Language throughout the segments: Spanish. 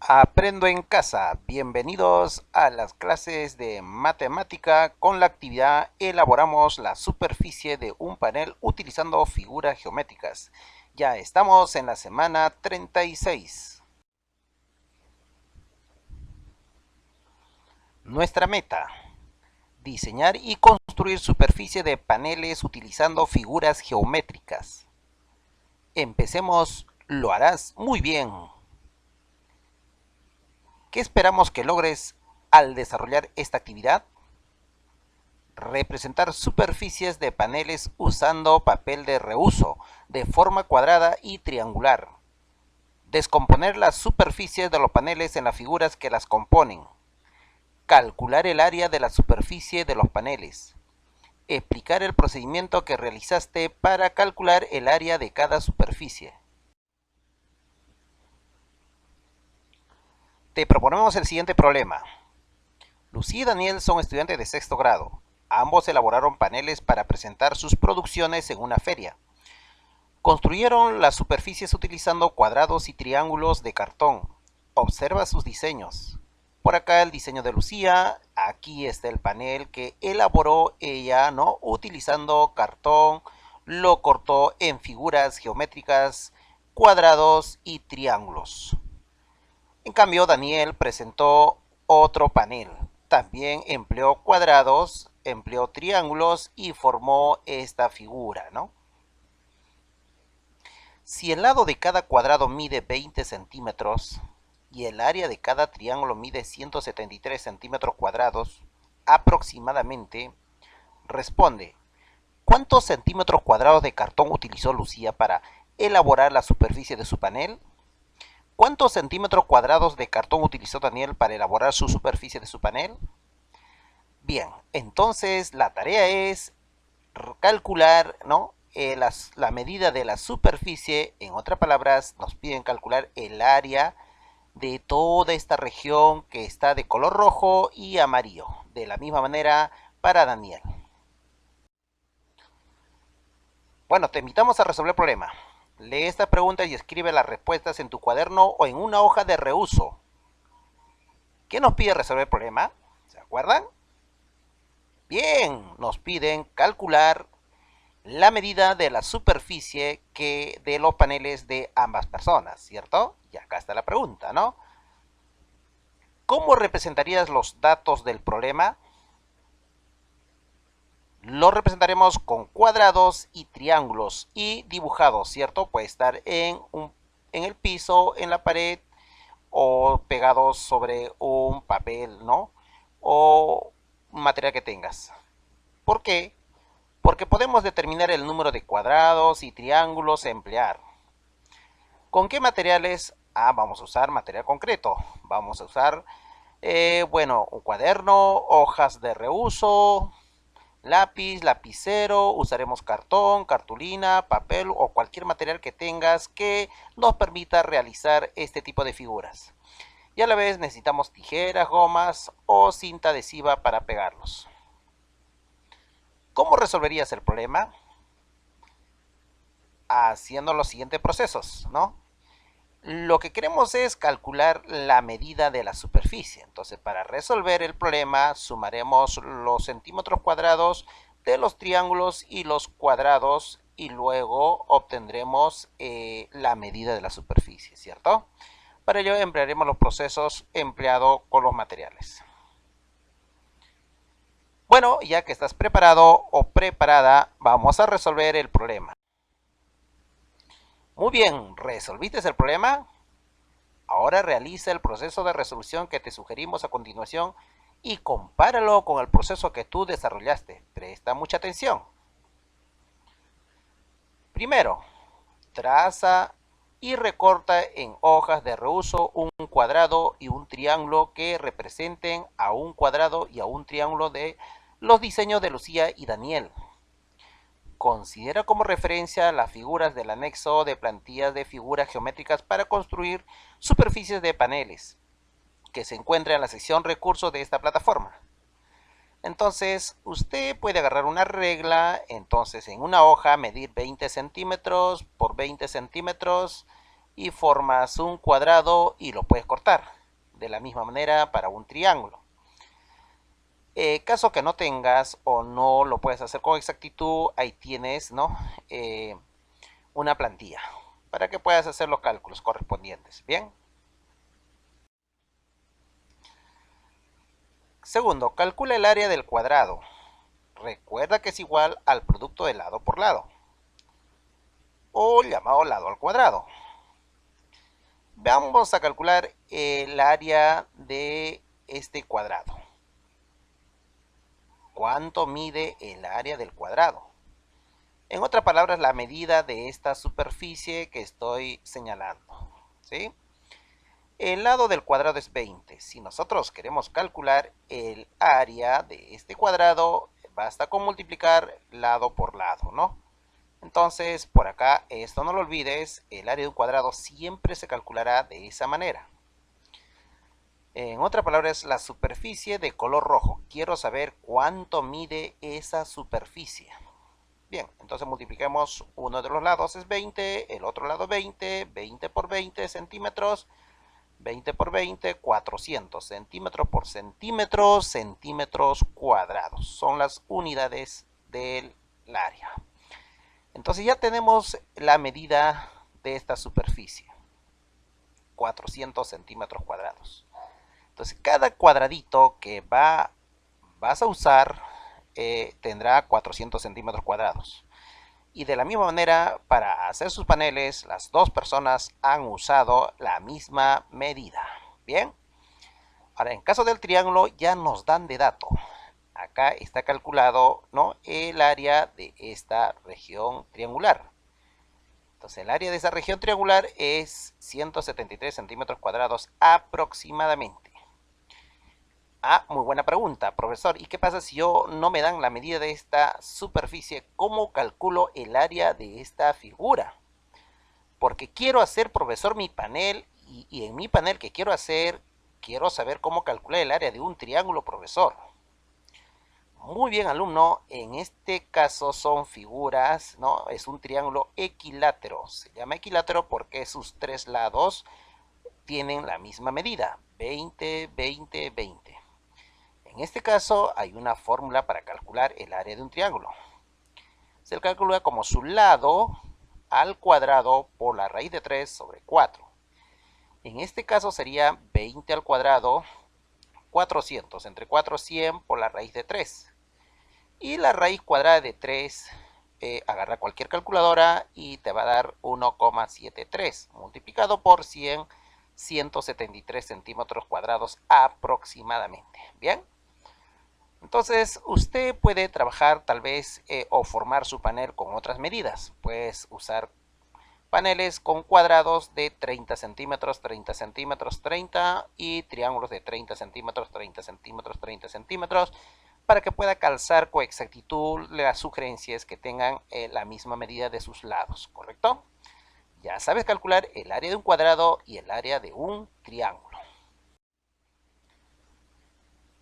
Aprendo en casa. Bienvenidos a las clases de matemática. Con la actividad elaboramos la superficie de un panel utilizando figuras geométricas. Ya estamos en la semana 36. Nuestra meta: diseñar y construir superficie de paneles utilizando figuras geométricas. Empecemos, lo harás muy bien. ¿Qué esperamos que logres al desarrollar esta actividad? Representar superficies de paneles usando papel de reuso de forma cuadrada y triangular. Descomponer las superficies de los paneles en las figuras que las componen. Calcular el área de la superficie de los paneles. Explicar el procedimiento que realizaste para calcular el área de cada superficie. Te proponemos el siguiente problema. Lucía y Daniel son estudiantes de sexto grado. Ambos elaboraron paneles para presentar sus producciones en una feria. Construyeron las superficies utilizando cuadrados y triángulos de cartón. Observa sus diseños. Por acá el diseño de Lucía, aquí está el panel que elaboró ella, ¿no? Utilizando cartón, lo cortó en figuras geométricas, cuadrados y triángulos. En cambio, Daniel presentó otro panel. También empleó cuadrados, empleó triángulos y formó esta figura, ¿no? Si el lado de cada cuadrado mide 20 centímetros y el área de cada triángulo mide 173 centímetros cuadrados, aproximadamente, responde: ¿cuántos centímetros cuadrados de cartón utilizó Lucía para elaborar la superficie de su panel? ¿Cuántos centímetros cuadrados de cartón utilizó Daniel para elaborar su superficie de su panel? Bien, entonces la tarea es calcular, ¿no? La medida de la superficie. En otras palabras, nos piden calcular el área de toda esta región que está de color rojo y amarillo. De la misma manera para Daniel. Bueno, te invitamos a resolver el problema. Lee estas preguntas y escribe las respuestas en tu cuaderno o en una hoja de reuso. ¿Qué nos pide resolver el problema? ¿Se acuerdan? Bien, nos piden calcular la medida de la superficie de los paneles de ambas personas, ¿cierto? Y acá está la pregunta, ¿no? ¿Cómo representarías los datos del problema? Lo representaremos con cuadrados y triángulos y dibujados, ¿cierto? Puede estar en el piso, en la pared o pegados sobre un papel, ¿no? O un material que tengas. ¿Por qué? Porque podemos determinar el número de cuadrados y triángulos a emplear. ¿Con qué materiales? Vamos a usar material concreto. Vamos a usar, bueno, un cuaderno, hojas de reuso, lápiz, lapicero, usaremos cartón, cartulina, papel o cualquier material que tengas que nos permita realizar este tipo de figuras. Y a la vez necesitamos tijeras, gomas o cinta adhesiva para pegarlos. ¿Cómo resolverías el problema? Haciendo los siguientes procesos, ¿no? Lo que queremos es calcular la medida de la superficie. Entonces, para resolver el problema, sumaremos los centímetros cuadrados de los triángulos y los cuadrados y luego obtendremos la medida de la superficie, ¿cierto? Para ello emplearemos los procesos empleados con los materiales. Bueno, ya que estás preparado o preparada, vamos a resolver el problema. Muy bien, ¿resolviste el problema? Ahora realiza el proceso de resolución que te sugerimos a continuación y compáralo con el proceso que tú desarrollaste. Presta mucha atención. Primero, traza y recorta en hojas de reuso un cuadrado y un triángulo que representen a un cuadrado y a un triángulo de los diseños de Lucía y Daniel. Considera como referencia las figuras del anexo de plantillas de figuras geométricas para construir superficies de paneles, que se encuentra en la sección recursos de esta plataforma. Entonces, usted puede agarrar una regla, entonces en una hoja medir 20 centímetros por 20 centímetros y formas un cuadrado y lo puedes cortar. De la misma manera para un triángulo. Caso que no tengas o no lo puedes hacer con exactitud, ahí tienes, ¿no? Una plantilla para que puedas hacer los cálculos correspondientes. Bien. Segundo, calcula el área del cuadrado. Recuerda que es igual al producto de lado por lado, o llamado lado al cuadrado. Vamos a calcular el área de este cuadrado. ¿Cuánto mide el área del cuadrado? En otras palabras, la medida de esta superficie que estoy señalando, ¿sí? El lado del cuadrado es 20. Si nosotros queremos calcular el área de este cuadrado, basta con multiplicar lado por lado, ¿no? Entonces, por acá, esto no lo olvides, el área de un cuadrado siempre se calculará de esa manera. En otras palabras, la superficie de color rojo. Quiero saber cuánto mide esa superficie. Bien, entonces multipliquemos uno de los lados es 20, el otro lado 20, 20 por 20 centímetros, 20 por 20, 400 centímetros por centímetro, centímetros cuadrados. Son las unidades del área. Entonces ya tenemos la medida de esta superficie. 400 centímetros cuadrados. Entonces cada cuadradito que vas a usar tendrá 400 centímetros cuadrados. Y de la misma manera, para hacer sus paneles, las dos personas han usado la misma medida. Bien. Ahora, en caso del triángulo, ya nos dan de dato. Acá está calculado, ¿no?, el área de esta región triangular. Entonces, el área de esa región triangular es 173 centímetros cuadrados aproximadamente. Ah, muy buena pregunta, profesor. ¿Y qué pasa si yo no me dan la medida de esta superficie? ¿Cómo calculo el área de esta figura? Porque quiero hacer, profesor, mi panel y en mi panel que quiero hacer, quiero saber cómo calcular el área de un triángulo, profesor. Muy bien, alumno. En este caso son figuras, ¿no? Es un triángulo equilátero. Se llama equilátero porque sus tres lados tienen la misma medida, 20, 20, 20. En este caso hay una fórmula para calcular el área de un triángulo. Se calcula como su lado al cuadrado por la raíz de 3 sobre 4. En este caso sería 20 al cuadrado, 400, entre 4, 100 por la raíz de 3. Y la raíz cuadrada de 3, agarra cualquier calculadora y te va a dar 1,73 multiplicado por 100, 173 centímetros cuadrados aproximadamente. Bien. Entonces, usted puede trabajar tal vez o formar su panel con otras medidas. Puedes usar paneles con cuadrados de 30 centímetros, 30 centímetros, 30 y triángulos de 30 centímetros, 30 centímetros, 30 centímetros para que pueda calzar con exactitud las sugerencias que tengan la misma medida de sus lados, ¿correcto? Ya sabes calcular el área de un cuadrado y el área de un triángulo.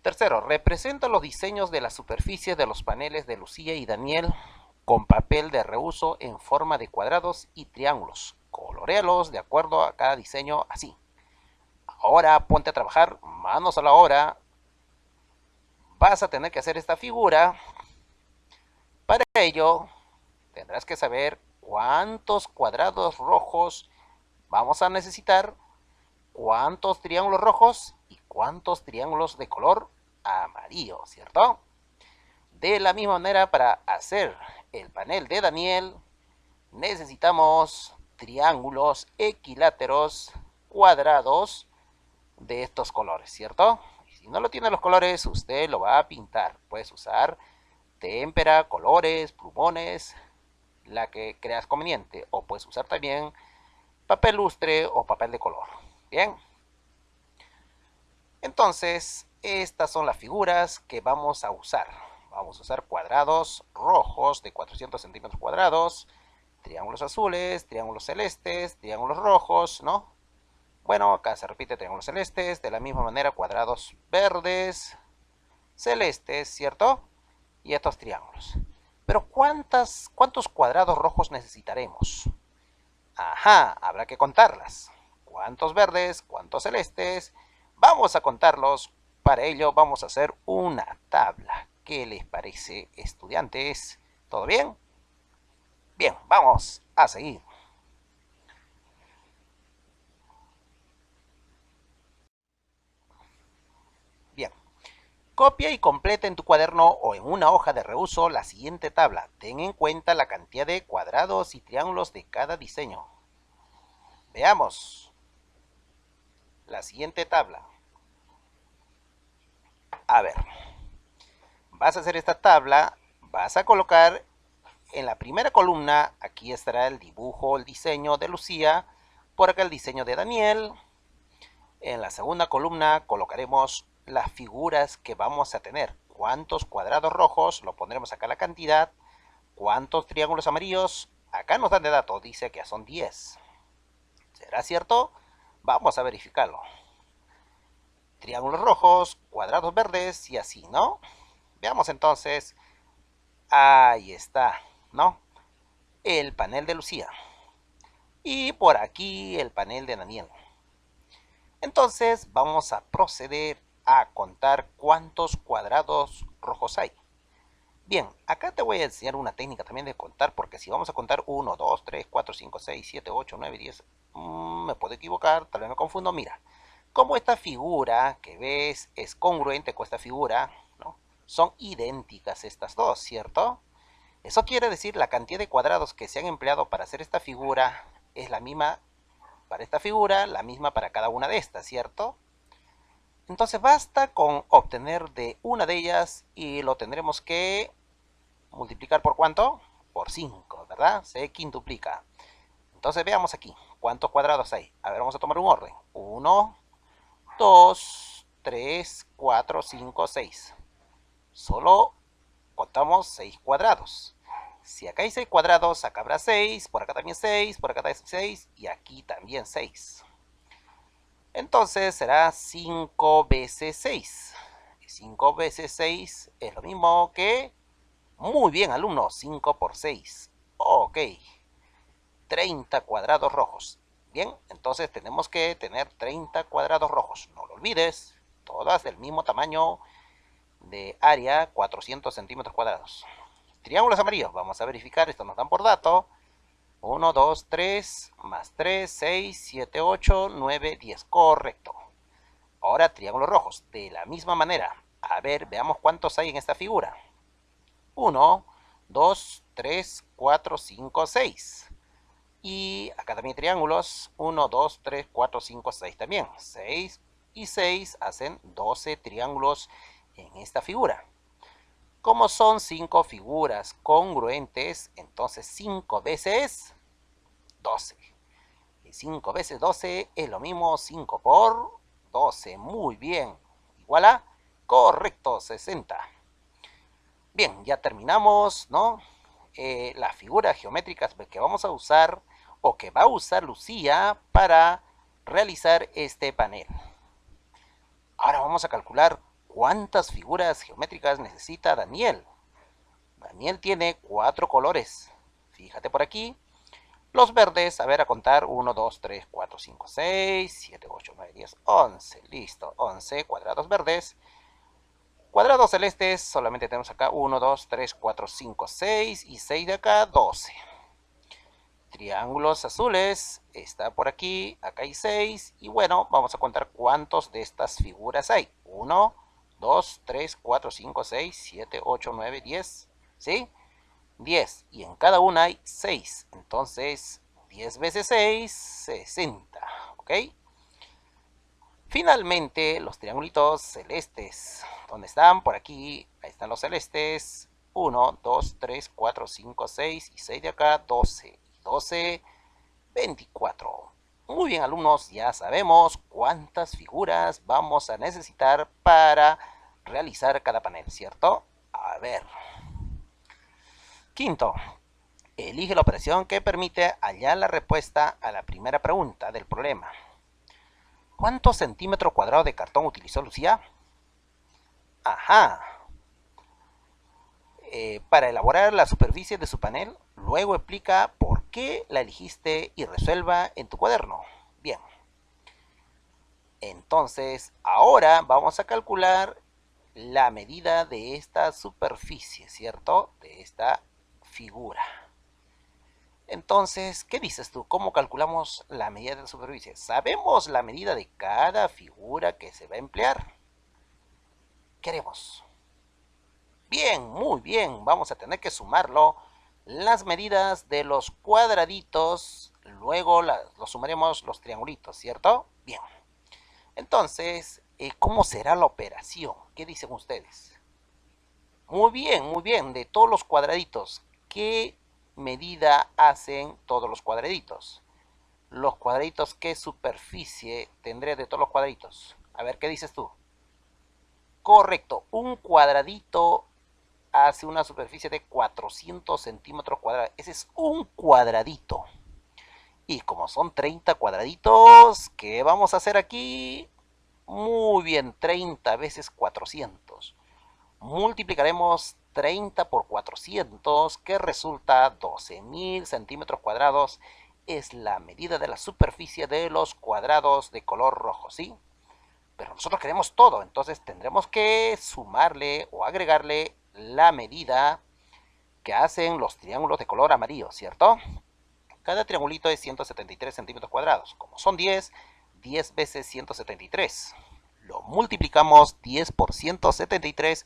Tercero, representa los diseños de las superficies de los paneles de Lucía y Daniel con papel de reuso en forma de cuadrados y triángulos. Coloréalos de acuerdo a cada diseño así. Ahora ponte a trabajar, manos a la obra. Vas a tener que hacer esta figura. Para ello, tendrás que saber cuántos cuadrados rojos vamos a necesitar, cuántos triángulos rojos y cuántos triángulos de color amarillo, ¿cierto? De la misma manera, para hacer el panel de Daniel, necesitamos triángulos equiláteros cuadrados de estos colores, ¿cierto? Y si no lo tiene los colores, usted lo va a pintar. Puedes usar témpera, colores, plumones, la que creas conveniente. O puedes usar también papel lustre o papel de color. Bien. Entonces, estas son las figuras que vamos a usar. Vamos a usar cuadrados rojos de 400 centímetros cuadrados, triángulos azules, triángulos celestes, triángulos rojos, ¿no? Bueno, acá se repite triángulos celestes, de la misma manera cuadrados verdes, celestes, ¿cierto? Y estos triángulos. Pero ¿cuántos cuadrados rojos necesitaremos? Ajá, habrá que contarlas. ¿Cuántos verdes? ¿Cuántos celestes? Vamos a contarlos. Para ello vamos a hacer una tabla. ¿Qué les parece, estudiantes? ¿Todo bien? Bien, vamos a seguir. Bien. Copia y completa en tu cuaderno o en una hoja de reuso la siguiente tabla. Ten en cuenta la cantidad de cuadrados y triángulos de cada diseño. Veamos la siguiente tabla. A ver, vas a hacer esta tabla, vas a colocar en la primera columna, aquí estará el dibujo, el diseño de Lucía, por acá el diseño de Daniel. En la segunda columna colocaremos las figuras que vamos a tener. ¿Cuántos cuadrados rojos? Lo pondremos acá la cantidad. ¿Cuántos triángulos amarillos? Acá nos dan de datos, dice que son 10. ¿Será cierto? Vamos a verificarlo. Triángulos rojos, cuadrados verdes y así, ¿no? Veamos entonces. Ahí está, ¿no? El panel de Lucía. Y por aquí el panel de Daniel. Entonces vamos a proceder a contar cuántos cuadrados rojos hay. Bien, acá te voy a enseñar una técnica también de contar, porque si vamos a contar 1, 2, 3, 4, 5, 6, 7, 8, 9, 10, me puedo equivocar, tal vez me confundo. Mira, como esta figura que ves es congruente con esta figura, ¿no? Son idénticas estas dos, ¿cierto? Eso quiere decir la cantidad de cuadrados que se han empleado para hacer esta figura es la misma para esta figura, la misma para cada una de estas, ¿cierto? Entonces basta con obtener de una de ellas y lo tendremos que multiplicar por ¿cuánto? Por 5, ¿verdad? Se quintuplica. Entonces veamos aquí, ¿cuántos cuadrados hay? A ver, vamos a tomar un orden. 1, 2, 3, 4, 5, 6. Solo contamos 6 cuadrados. Si acá hay 6 cuadrados, acá habrá 6, por acá también 6, por acá también 6 y aquí también 6. Entonces será 5 veces 6. 5 veces 6 es lo mismo que... Muy bien, alumnos, 5 por 6. Ok, 30 cuadrados rojos. Bien, entonces tenemos que tener 30 cuadrados rojos. No lo olvides, todas del mismo tamaño de área, 400 centímetros cuadrados. Triángulos amarillos, vamos a verificar, esto nos dan por dato. 1, 2, 3, más 3, 6, 7, 8, 9, 10. Correcto. Ahora triángulos rojos, de la misma manera. A ver, veamos cuántos hay en esta figura. 1, 2, 3, 4, 5, 6. Y acá también triángulos. 1, 2, 3, 4, 5, 6 también. 6 y 6 hacen 12 triángulos en esta figura. Como son 5 figuras congruentes, entonces 5 veces 12. Y 5 veces 12 es lo mismo 5 por 12. Muy bien. Igual a, correcto, 60. Bien, ya terminamos, ¿no? Las figuras geométricas que vamos a usar o que va a usar Lucía para realizar este panel. Ahora vamos a calcular cuántas figuras geométricas necesita Daniel. Daniel tiene 4 colores. Fíjate por aquí. Los verdes, a ver, a contar. 1, 2, 3, 4, 5, 6, 7, 8, 9, 10, 11. Listo, 11 cuadrados verdes. Cuadrados celestes, solamente tenemos acá 1, 2, 3, 4, 5, 6 y 6 de acá, 12. Triángulos azules, está por aquí, acá hay 6. Y bueno, vamos a contar cuántos de estas figuras hay. 1, 2, 3, 4, 5, 6, 7, 8, 9, 10. ¿Sí? 10. Y en cada una hay 6. Entonces, 10 veces 6, 60. ¿Ok? Finalmente, los triangulitos celestes. ¿Dónde están? Por aquí. Ahí están los celestes. 1, 2, 3, 4, 5, 6 y 6 de acá, 12. 12, 24. Muy bien, alumnos, ya sabemos cuántas figuras vamos a necesitar para realizar cada panel, ¿cierto? A ver. Quinto, elige la operación que permite hallar la respuesta a la primera pregunta del problema. ¿Cuántos centímetros cuadrados de cartón utilizó Lucía? Ajá. Para elaborar la superficie de su panel, luego explica por qué la elegiste y resuelva en tu cuaderno. Bien. Entonces, ahora vamos a calcular la medida de esta superficie, ¿cierto? De esta figura. Entonces, ¿qué dices tú? ¿Cómo calculamos la medida de la superficie? Sabemos la medida de cada figura que se va a emplear. ¿Qué haremos? Bien, muy bien. Vamos a tener que sumarlo. Las medidas de los cuadraditos, luego lo sumaremos los triangulitos, ¿cierto? Bien. Entonces, ¿cómo será la operación? ¿Qué dicen ustedes? Muy bien, muy bien. De todos los cuadraditos, ¿qué medida hacen todos los cuadraditos? Los cuadraditos, ¿qué superficie tendré de todos los cuadraditos? A ver, ¿qué dices tú? Correcto, un cuadradito hace una superficie de 400 centímetros cuadrados. Ese es un cuadradito. Y como son 30 cuadraditos, ¿qué vamos a hacer aquí? Muy bien, 30 veces 400. Multiplicaremos 30 por 400, que resulta 12.000 centímetros cuadrados. Es la medida de la superficie de los cuadrados de color rojo, ¿sí? Pero nosotros queremos todo, entonces tendremos que sumarle o agregarle la medida que hacen los triángulos de color amarillo, ¿cierto? Cada triangulito es 173 centímetros cuadrados. Como son 10, 10 veces 173. Lo multiplicamos 10 por 173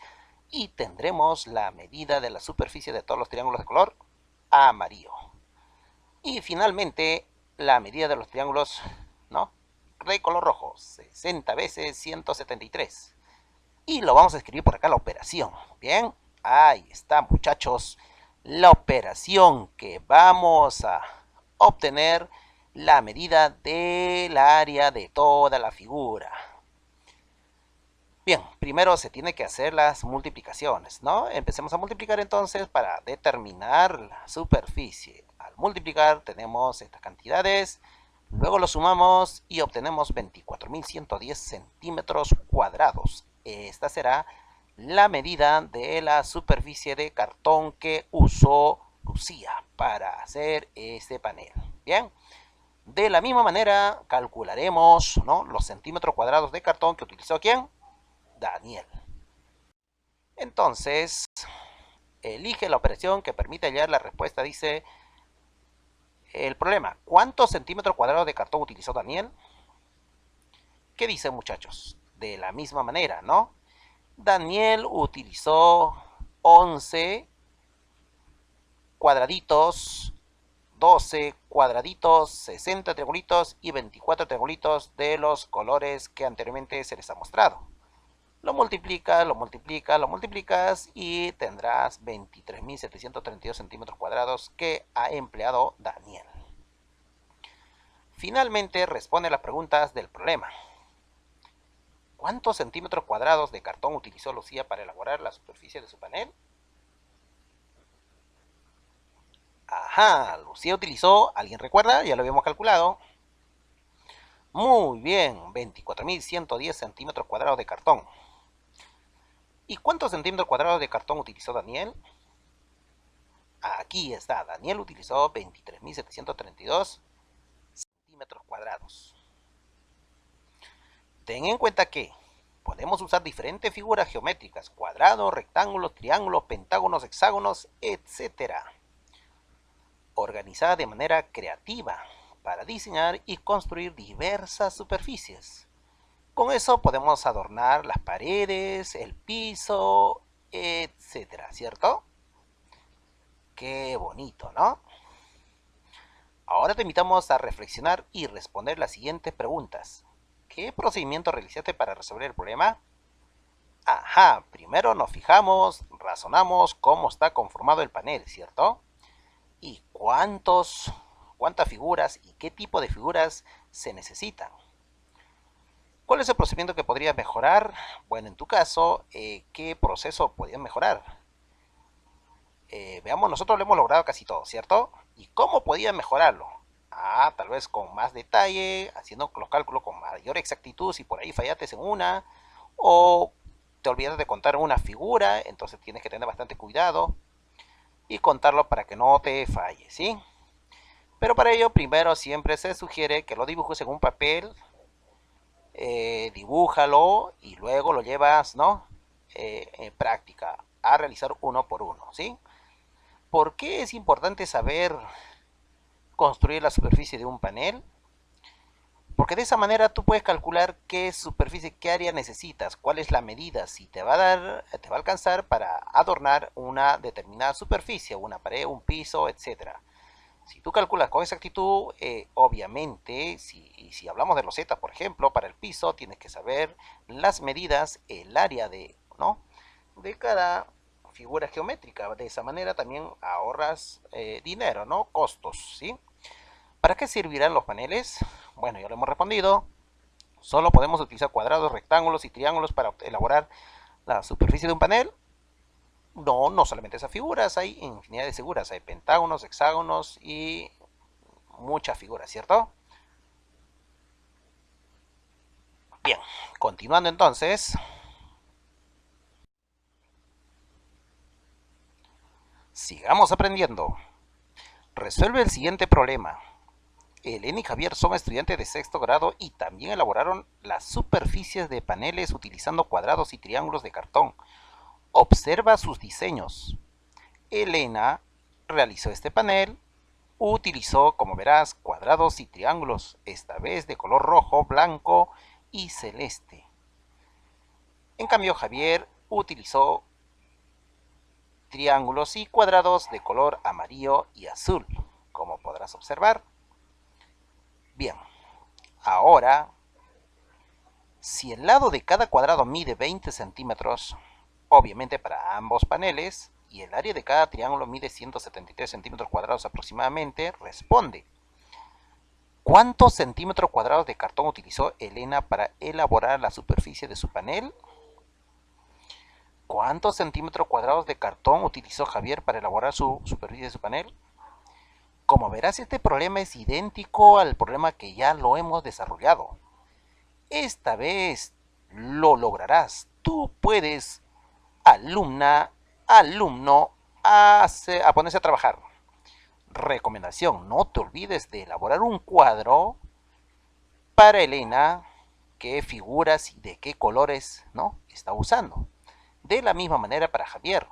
y tendremos la medida de la superficie de todos los triángulos de color amarillo. Y finalmente, la medida de los triángulos, ¿no?, de color rojo, 60 veces 173. Y lo vamos a escribir por acá, la operación. Bien, ahí está, muchachos, la operación que vamos a obtener la medida del área de toda la figura. Bien, primero se tiene que hacer las multiplicaciones, ¿no? Empecemos a multiplicar entonces para determinar la superficie. Al multiplicar tenemos estas cantidades, luego lo sumamos y obtenemos 24.110 centímetros cuadrados. Esta será la medida de la superficie de cartón que usó Lucía para hacer este panel. Bien, de la misma manera calcularemos, ¿no?, los centímetros cuadrados de cartón que utilizó ¿quién? Daniel. Entonces, elige la operación que permite hallar la respuesta. Dice el problema: ¿cuántos centímetros cuadrados de cartón utilizó Daniel? ¿Qué dicen, muchachos? De la misma manera, ¿no? Daniel utilizó 11 cuadraditos, 12 cuadraditos, 60 triangulitos y 24 triangulitos de los colores que anteriormente se les ha mostrado. Lo multiplicas, lo multiplicas, lo multiplicas y tendrás 23.732 centímetros cuadrados que ha empleado Daniel. Finalmente responde las preguntas del problema. ¿Cuántos centímetros cuadrados de cartón utilizó Lucía para elaborar la superficie de su panel? Ajá, Lucía utilizó, ¿alguien recuerda? Ya lo habíamos calculado. Muy bien, 24.110 centímetros cuadrados de cartón. ¿Y cuántos centímetros cuadrados de cartón utilizó Daniel? Aquí está, Daniel utilizó 23.732 centímetros cuadrados. Ten en cuenta que podemos usar diferentes figuras geométricas: cuadrados, rectángulos, triángulos, pentágonos, hexágonos, etc., organizada de manera creativa para diseñar y construir diversas superficies. Con eso podemos adornar las paredes, el piso, etc., ¿cierto? Qué bonito, ¿no? Ahora te invitamos a reflexionar y responder las siguientes preguntas. ¿Qué procedimiento realizaste para resolver el problema? Ajá, primero nos fijamos, razonamos cómo está conformado el panel, ¿cierto? Y cuántas figuras y qué tipo de figuras se necesitan. ¿Cuál es el procedimiento que podrías mejorar? Bueno, en tu caso, ¿qué proceso podrías mejorar? Veamos, nosotros lo hemos logrado casi todo, ¿cierto? ¿Y cómo podías mejorarlo? Tal vez con más detalle, haciendo los cálculos con mayor exactitud, si por ahí fallaste en una, o te olvidas de contar una figura, entonces tienes que tener bastante cuidado y contarlo para que no te falle, ¿sí? Pero para ello, primero siempre se sugiere que lo dibujes en un papel dibújalo y luego lo llevas, ¿no? En práctica a realizar uno por uno, ¿sí? ¿Por qué es importante saber construir la superficie de un panel? Porque de esa manera tú puedes calcular qué superficie, qué área necesitas, cuál es la medida, si te va a dar, te va a alcanzar para adornar una determinada superficie, una pared, un piso, etcétera. Si tú calculas con exactitud, obviamente, si hablamos de losetas, por ejemplo, para el piso, tienes que saber las medidas, el área de, ¿no? de cada figura geométrica. De esa manera también ahorras dinero, ¿no? Costos, ¿sí? ¿Para qué servirán los paneles? Bueno, ya lo hemos respondido. Solo podemos utilizar cuadrados, rectángulos y triángulos para elaborar la superficie de un panel. No, no solamente esas figuras, hay infinidad de figuras. Hay pentágonos, hexágonos y muchas figuras, ¿cierto? Bien, continuando entonces. Sigamos aprendiendo. Resuelve el siguiente problema. Elena y Javier son estudiantes de sexto grado y también elaboraron las superficies de paneles utilizando cuadrados y triángulos de cartón. Observa sus diseños. Elena realizó este panel, utilizó, como verás, cuadrados y triángulos, esta vez de color rojo, blanco y celeste. En cambio, Javier utilizó triángulos y cuadrados de color amarillo y azul, como podrás observar. Bien, ahora, si el lado de cada cuadrado mide 20 centímetros, obviamente para ambos paneles, y el área de cada triángulo mide 173 centímetros cuadrados aproximadamente, responde. ¿Cuántos centímetros cuadrados de cartón utilizó Elena para elaborar la superficie de su panel? ¿Cuántos centímetros cuadrados de cartón utilizó Javier para elaborar su superficie de su panel? Como verás, este problema es idéntico al problema que ya lo hemos desarrollado. Esta vez lo lograrás. Tú puedes, alumno, a ponerse a trabajar. Recomendación, no te olvides de elaborar un cuadro para Elena, qué figuras y de qué colores, ¿no? está usando. De la misma manera para Javier.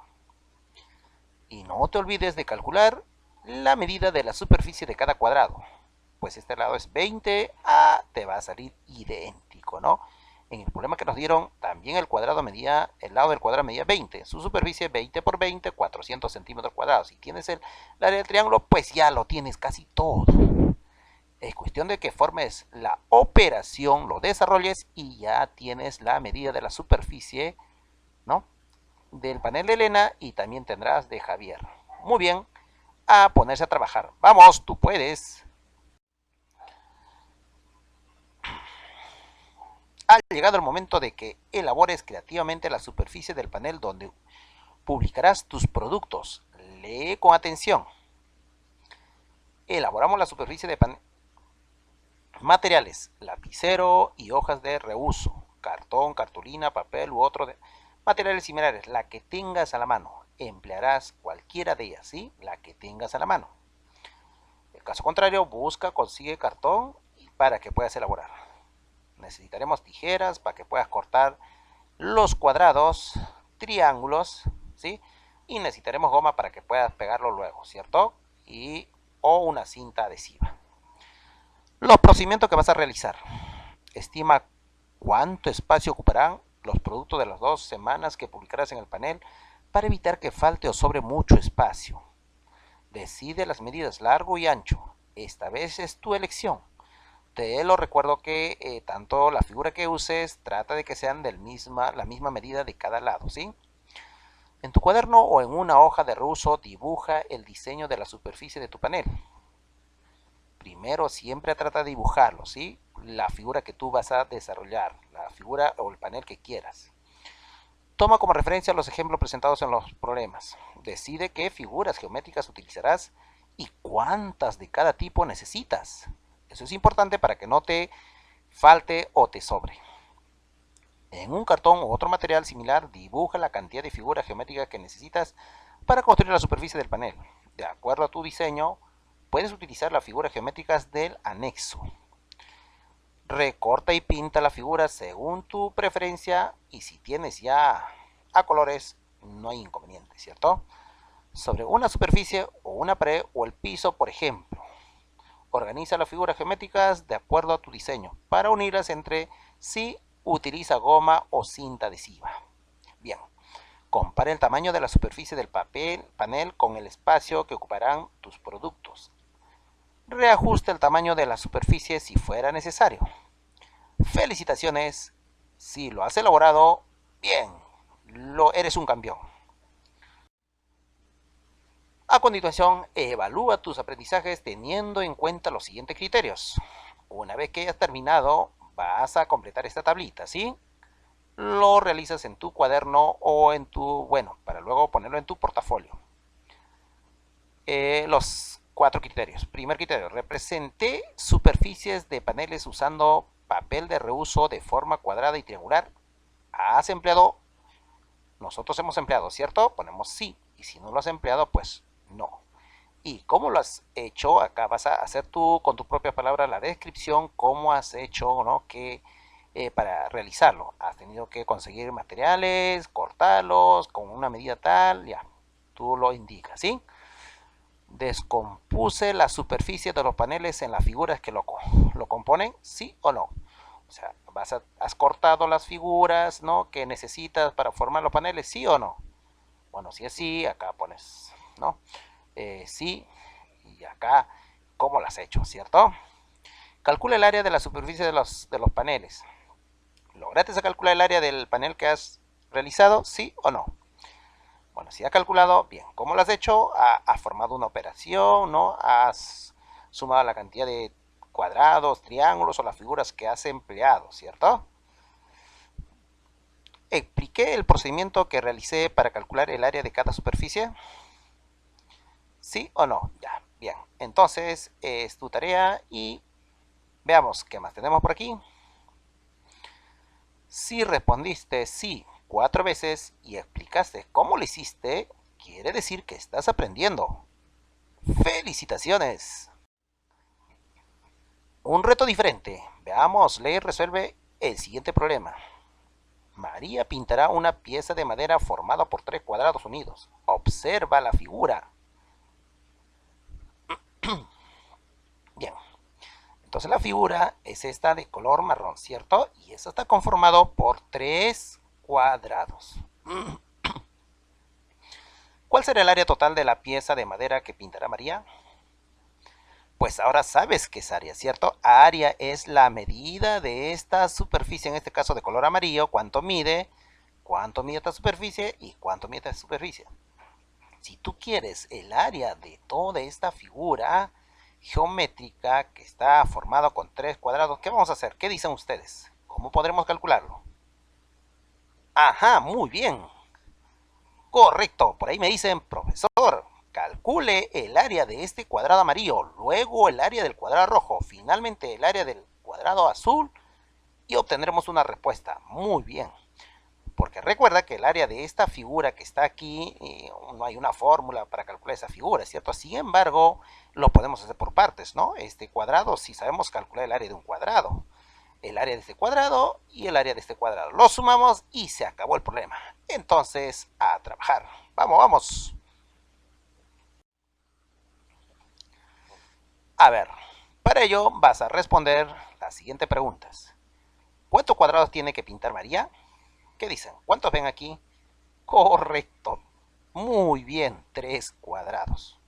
Y no te olvides de calcular la medida de la superficie de cada cuadrado. Pues este lado es 20, te va a salir idéntico, ¿no? En el problema que nos dieron, también el lado del cuadrado medía 20. Su superficie 20 por 20, 400 centímetros cuadrados. Si tienes el área del triángulo, pues ya lo tienes casi todo. Es cuestión de que formes la operación, lo desarrolles y ya tienes la medida de la superficie, ¿no? del panel de Elena y también tendrás de Javier. Muy bien, a ponerse a trabajar. Vamos, tú puedes. Ha llegado el momento de que elabores creativamente la superficie del panel donde publicarás tus productos. Lee con atención. Elaboramos la superficie de panel. Materiales: lapicero y hojas de reuso, cartón, cartulina, papel u otro de materiales similares, la que tengas a la mano. Emplearás cualquiera de ellas, ¿sí? La que tengas a la mano. En caso contrario, consigue cartón para que puedas elaborar. Necesitaremos tijeras para que puedas cortar los cuadrados, triángulos, ¿sí? Y necesitaremos goma para que puedas pegarlo luego, ¿cierto? O una cinta adhesiva. Los procedimientos que vas a realizar. Estima cuánto espacio ocuparán los productos de las 2 semanas que publicarás en el panel para evitar que falte o sobre mucho espacio. Decide las medidas largo y ancho. Esta vez es tu elección. Te lo recuerdo que tanto la figura que uses trata de que sean la misma medida de cada lado, ¿sí? En tu cuaderno o en una hoja de reuso dibuja el diseño de la superficie de tu panel. Primero siempre trata de dibujarlo, ¿sí? La figura que tú vas a desarrollar, la figura o el panel que quieras. Toma como referencia los ejemplos presentados en los problemas. Decide qué figuras geométricas utilizarás y cuántas de cada tipo necesitas. Eso es importante para que no te falte o te sobre. En un cartón u otro material similar, dibuja la cantidad de figuras geométricas que necesitas para construir la superficie del panel. De acuerdo a tu diseño, puedes utilizar las figuras geométricas del anexo. Recorta y pinta la figura según tu preferencia y si tienes ya a colores no hay inconveniente, ¿cierto? Sobre una superficie o una pared o el piso, por ejemplo. Organiza las figuras geométricas de acuerdo a tu diseño. Para unirlas entre sí, utiliza goma o cinta adhesiva. Bien, compara el tamaño de la superficie del panel con el espacio que ocuparán tus productos. Reajusta el tamaño de la superficie si fuera necesario. Felicitaciones, si lo has elaborado bien, eres un campeón. A continuación, evalúa tus aprendizajes teniendo en cuenta los siguientes criterios. Una vez que hayas terminado, vas a completar esta tablita, ¿sí? Lo realizas en tu cuaderno o en para luego ponerlo en tu portafolio. Los 4 criterios. Primer criterio, representé superficies de paneles usando papel de reuso de forma cuadrada y triangular. ¿Has empleado? Nosotros hemos empleado, ¿cierto? Ponemos sí. Y si no lo has empleado, pues no. ¿Y cómo lo has hecho? Acá vas a hacer tú con tus propias palabras la descripción, cómo has hecho, ¿no? Para realizarlo. Has tenido que conseguir materiales, cortarlos con una medida tal, ya. Tú lo indicas, ¿sí? Descompuse la superficie de los paneles en las figuras que lo componen, ¿sí o no? O sea, has cortado las figuras, ¿no? Que necesitas para formar los paneles, ¿sí o no? Bueno, si es sí, acá pones, ¿no? Sí, y acá, ¿cómo lo has hecho, cierto? Calcula el área de la superficie de los paneles. ¿Lograste calcular el área del panel que has realizado, sí o no? Bueno, si has calculado, bien, ¿cómo lo has hecho? Has formado una operación, ¿no? Has sumado la cantidad de cuadrados, triángulos o las figuras que has empleado, ¿cierto? ¿Expliqué el procedimiento que realicé para calcular el área de cada superficie? ¿Sí o no? Ya, bien. Entonces, es tu tarea y veamos qué más tenemos por aquí. Si respondiste sí 4 veces y explicaste cómo lo hiciste, quiere decir que estás aprendiendo. ¡Felicitaciones! Un reto diferente. Veamos, lee y resuelve el siguiente problema. María pintará una pieza de madera formada por 3 cuadrados unidos. Observa la figura. Bien. Entonces la figura es esta de color marrón, ¿cierto? Y eso está conformado por 3 cuadrados. ¿Cuál será el área total de la pieza de madera que pintará María? Pues ahora sabes qué es área, ¿cierto? Área es la medida de esta superficie, en este caso de color amarillo, cuánto mide esta superficie y cuánto mide esta superficie. Si tú quieres el área de toda esta figura geométrica que está formada con 3 cuadrados, ¿qué vamos a hacer? ¿Qué dicen ustedes? ¿Cómo podremos calcularlo? Ajá, muy bien. Correcto, por ahí me dicen, profesor, calcule el área de este cuadrado amarillo, luego el área del cuadrado rojo, finalmente el área del cuadrado azul y obtendremos una respuesta. Muy bien. Porque recuerda que el área de esta figura que está aquí, no hay una fórmula para calcular esa figura, ¿cierto? Sin embargo, lo podemos hacer por partes, ¿no? Este cuadrado, si sabemos calcular el área de un cuadrado, el área de este cuadrado y el área de este cuadrado. Lo sumamos y se acabó el problema. Entonces, a trabajar. Vamos, vamos. A ver, para ello vas a responder las siguientes preguntas. ¿Cuántos cuadrados tiene que pintar María? ¿Qué dicen? ¿Cuántos ven aquí? Correcto. Muy bien, 3 cuadrados.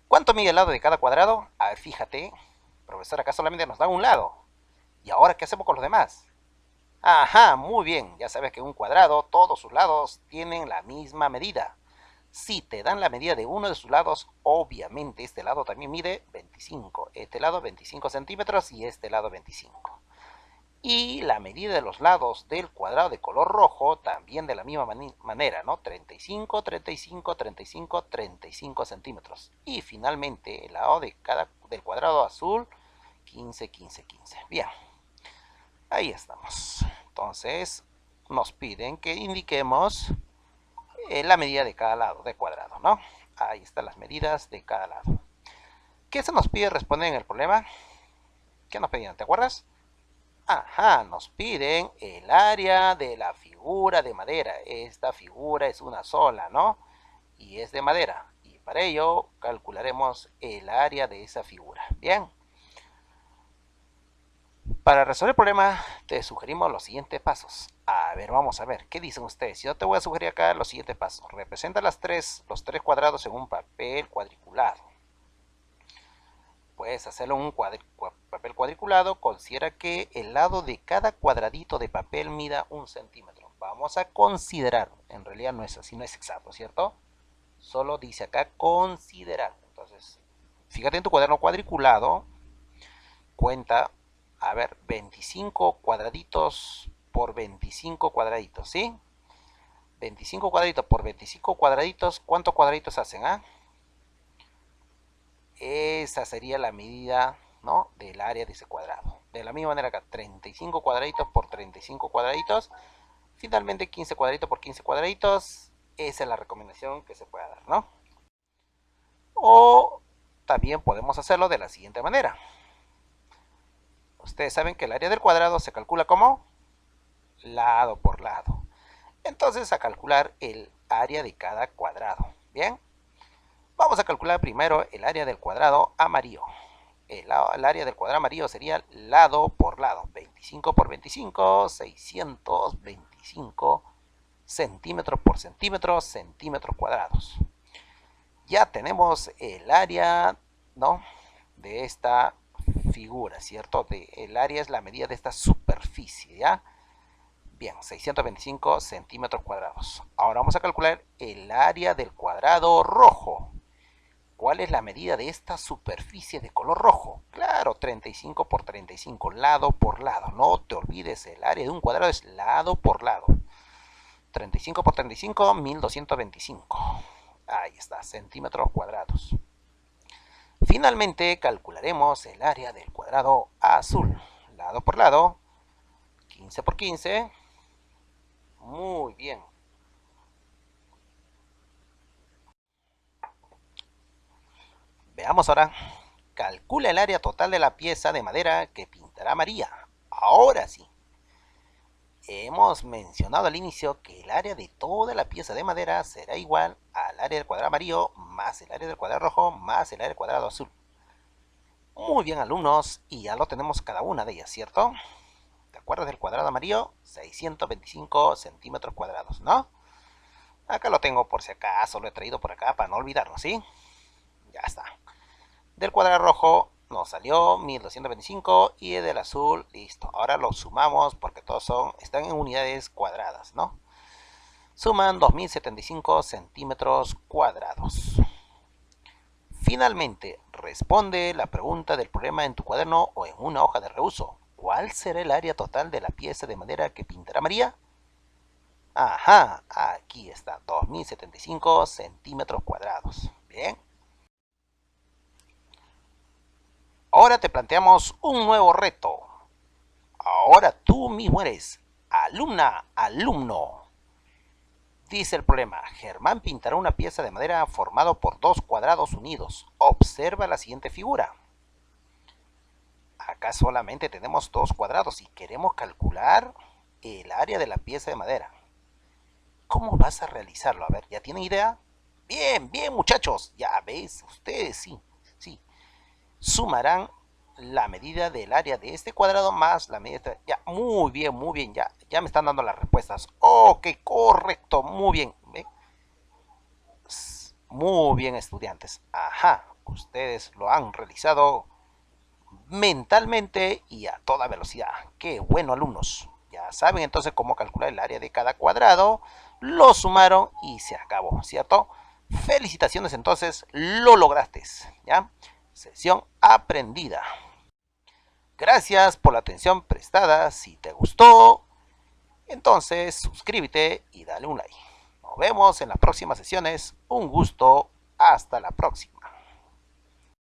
¿Cuánto mide el lado de cada cuadrado? A ver, fíjate, profesor, acá solamente nos da un lado. ¿Y ahora qué hacemos con los demás? Ajá, muy bien. Ya sabes que un cuadrado, todos sus lados tienen la misma medida. Si te dan la medida de uno de sus lados, obviamente este lado también mide 25. Este lado 25 centímetros y este lado 25. Y la medida de los lados del cuadrado de color rojo también de la misma manera, ¿no? 35, 35, 35, 35 centímetros. Y finalmente el lado del cuadrado azul, 15, 15, 15. Bien, ahí estamos. Entonces nos piden que indiquemos la medida de cada lado de cuadrado, ¿no? Ahí están las medidas de cada lado. ¿Qué se nos pide responder en el problema? ¿Qué nos pedían? ¿Te acuerdas? Ajá, nos piden el área de la figura de madera. Esta figura es una sola, ¿no? Y es de madera. Y para ello calcularemos el área de esa figura. Bien. Para resolver el problema, te sugerimos los siguientes pasos. A ver, vamos a ver, ¿qué dicen ustedes? Yo te voy a sugerir acá los siguientes pasos. Representa los tres cuadrados en un papel cuadriculado. Puedes hacerlo en un papel cuadriculado. Considera que el lado de cada cuadradito de papel mida 1 centímetro. Vamos a considerar. En realidad no es así, no es exacto, ¿cierto? Solo dice acá considerar. Entonces, fíjate en tu cuaderno cuadriculado. Cuenta, a ver, 25 cuadraditos por 25 cuadraditos, ¿sí? 25 cuadraditos por 25 cuadraditos, ¿cuántos cuadraditos hacen? Esa sería la medida, ¿no?, del área de ese cuadrado. De la misma manera acá, 35 cuadraditos por 35 cuadraditos. Finalmente 15 cuadraditos por 15 cuadraditos. Esa es la recomendación que se puede dar, ¿no? O también podemos hacerlo de la siguiente manera. Ustedes saben que el área del cuadrado se calcula como lado por lado. Entonces, a calcular el área de cada cuadrado. Bien. Vamos a calcular primero el área del cuadrado amarillo. El área del cuadrado amarillo sería lado por lado. 25 por 25, 625 centímetros por centímetro, centímetros cuadrados. Ya tenemos el área, ¿no?, de esta figura, ¿cierto? El área es la medida de esta superficie, ¿ya? Bien, 625 centímetros cuadrados. Ahora vamos a calcular el área del cuadrado rojo. ¿Cuál es la medida de esta superficie de color rojo? Claro, 35 por 35, lado por lado. No te olvides, el área de un cuadrado es lado por lado. 35 por 35, 1225. Ahí está, centímetros cuadrados. Finalmente, calcularemos el área del cuadrado azul. Lado por lado, 15 por 15. Muy bien. Veamos ahora. Calcula el área total de la pieza de madera que pintará María. Ahora sí. Hemos mencionado al inicio que el área de toda la pieza de madera será igual al área del cuadrado amarillo más el área del cuadrado rojo más el área del cuadrado azul. Muy bien, alumnos, y ya lo tenemos cada una de ellas, ¿cierto? ¿Te acuerdas del cuadrado amarillo? 625 centímetros cuadrados, ¿no? Acá lo tengo por si acaso, lo he traído por acá para no olvidarlo, ¿sí? Ya está. Del cuadrado rojo nos salió 1225 y del azul, listo. Ahora lo sumamos porque todos están en unidades cuadradas, ¿no? Suman 2075 centímetros cuadrados. Finalmente, responde la pregunta del problema en tu cuaderno o en una hoja de reuso. ¿Cuál será el área total de la pieza de madera que pintará María? Ajá, aquí está, 2075 centímetros cuadrados. Bien. Ahora te planteamos un nuevo reto. Ahora tú mismo eres alumna, alumno. Dice el problema, Germán pintará una pieza de madera formado por dos cuadrados unidos. Observa la siguiente figura. Acá solamente tenemos dos cuadrados y queremos calcular el área de la pieza de madera. ¿Cómo vas a realizarlo? A ver, ¿ya tienen idea? Bien, bien, muchachos. Ya ves, ustedes sí. Sumarán la medida del área de este cuadrado más la medida de este. Ya, muy bien, ya me están dando las respuestas. Ok, correcto, muy bien. ¿Ve? Muy bien, estudiantes. Ajá, ustedes lo han realizado mentalmente y a toda velocidad. Qué bueno, alumnos. Ya saben entonces cómo calcular el área de cada cuadrado. Lo sumaron y se acabó, ¿cierto? Felicitaciones, entonces lo lograste, ¿ya? Sesión aprendida. Gracias por la atención prestada. Si te gustó, entonces suscríbete y dale un like. Nos vemos en las próximas sesiones. Un gusto. Hasta la próxima.